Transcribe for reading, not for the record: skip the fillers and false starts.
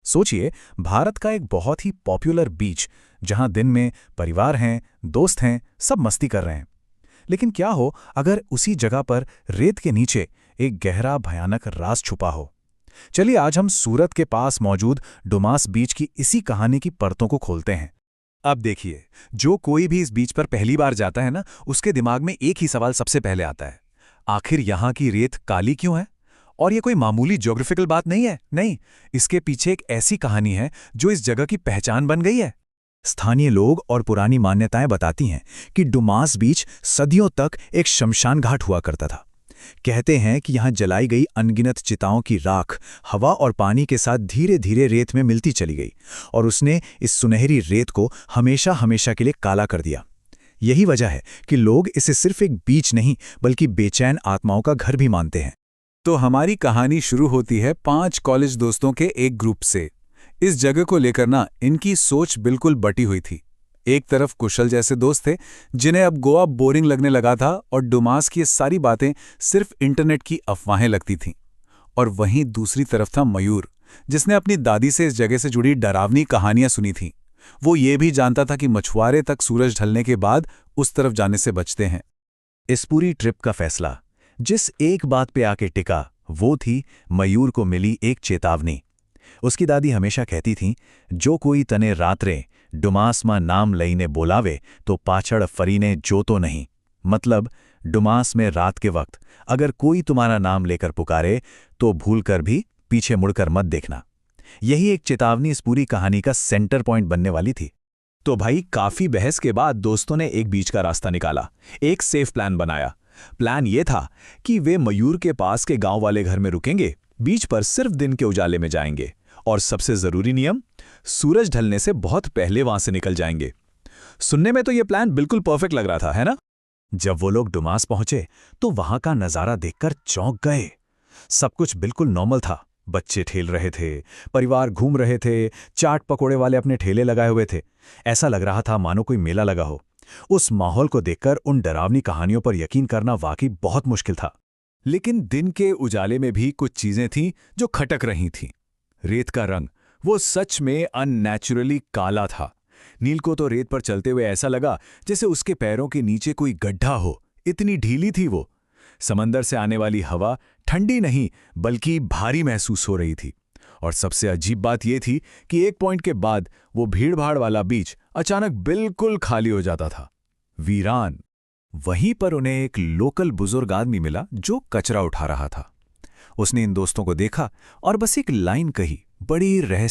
सोचिए, भारत का एक बहुत ही पॉपुलर बीच जहां दिन में परिवार हैं, दोस्त हैं, सब मस्ती कर रहे हैं। लेकिन क्या हो अगर उसी जगह पर रेत के नीचे एक गहरा भयानक राज छुपा हो। चलिए आज हम सूरत के पास मौजूद डुमास बीच की इसी कहानी की परतों को खोलते हैं। अब देखिए, जो कोई भी इस बीच पर पहली बार जाता है ना, उसके दिमाग में एक ही सवाल सबसे पहले आता है, आखिर यहाँ की रेत काली क्यों है? और ये कोई मामूली ज्योग्राफिकल बात नहीं है, नहीं, इसके पीछे एक ऐसी कहानी है जो इस जगह की पहचान बन गई है। स्थानीय लोग और पुरानी मान्यताएं बताती हैं कि डुमास बीच सदियों तक एक शमशान घाट हुआ करता था। कहते हैं कि यहाँ जलाई गई अनगिनत चिताओं की राख हवा और पानी के साथ धीरे धीरे रेत में मिलती चली गई और उसने इस सुनहरी रेत को हमेशा हमेशा के लिए काला कर दिया। यही वजह है कि लोग इसे सिर्फ एक बीच नहीं बल्कि बेचैन आत्माओं का घर भी मानते हैं। तो हमारी कहानी शुरू होती है 5 कॉलेज दोस्तों के एक ग्रुप से। इस जगह को लेकर ना इनकी सोच बिल्कुल बटी हुई थी। एक तरफ कुशल जैसे दोस्त थे जिन्हें अब गोवा बोरिंग लगने लगा था और डुमास की ये सारी बातें सिर्फ इंटरनेट की अफवाहें लगती थीं। और वहीं दूसरी तरफ था मयूर, जिसने अपनी दादी से इस जगह से जुड़ी डरावनी कहानियां सुनी थीं। वो ये भी जानता था कि मछुआरे तक सूरज ढलने के बाद उस तरफ जाने से बचते हैं। इस पूरी ट्रिप का फैसला जिस एक बात पे आके टिका वो थी मयूर को मिली एक चेतावनी। उसकी दादी हमेशा कहती थी, जो कोई तने रात्रे डुमास मां नाम लईने बोलावे तो पाछड़ फरीने जो तो नहीं। मतलब डुमास में रात के वक्त अगर कोई तुम्हारा नाम लेकर पुकारे तो भूलकर भी पीछे मुड़कर मत देखना। यही एक चेतावनी इस पूरी कहानी का सेंटर पॉइंट बनने वाली थी। तो भाई, काफी बहस के बाद दोस्तों ने एक बीच का रास्ता निकाला, एक सेफ प्लान बनाया। प्लान ये था कि वे मयूर के पास के गांव वाले घर में रुकेंगे, बीच पर सिर्फ दिन के उजाले में जाएंगे और सबसे जरूरी नियम, सूरज ढलने से बहुत पहले वहां से निकल जाएंगे। सुनने में तो यह प्लान बिल्कुल परफेक्ट लग रहा था, है ना? जब वो लोग डुमास पहुंचे तो वहां का नजारा देखकर चौंक गए। सब कुछ बिल्कुल नॉर्मल था। बच्चे खेल रहे थे, परिवार घूम रहे थे, चाट पकोड़े वाले अपने ठेले लगाए हुए थे। ऐसा लग रहा था मानो कोई मेला लगा हो। उस माहौल को देखकर उन डरावनी कहानियों पर यकीन करना वाकई बहुत मुश्किल था। लेकिन दिन के उजाले में भी कुछ चीजें थीं जो खटक रही थीं। रेत का रंग, वो सच में अननेचुरली काला था। नील को तो रेत पर चलते हुए ऐसा लगा जैसे उसके पैरों के नीचे कोई गड्ढा हो, इतनी ढीली थी वो। समंदर से आने वाली हवा ठंडी नहीं बल्कि भारी महसूस हो रही थी। और सबसे अजीब बात यह थी कि एक पॉइंट के बाद वो भीड़भाड़ वाला बीच अचानक बिल्कुल खाली हो जाता था, वीरान। वहीं पर उन्हें एक लोकल बुजुर्ग आदमी मिला जो कचरा उठा रहा था। उसने इन दोस्तों को देखा और बस एक लाइन कही, बड़ी रहस्य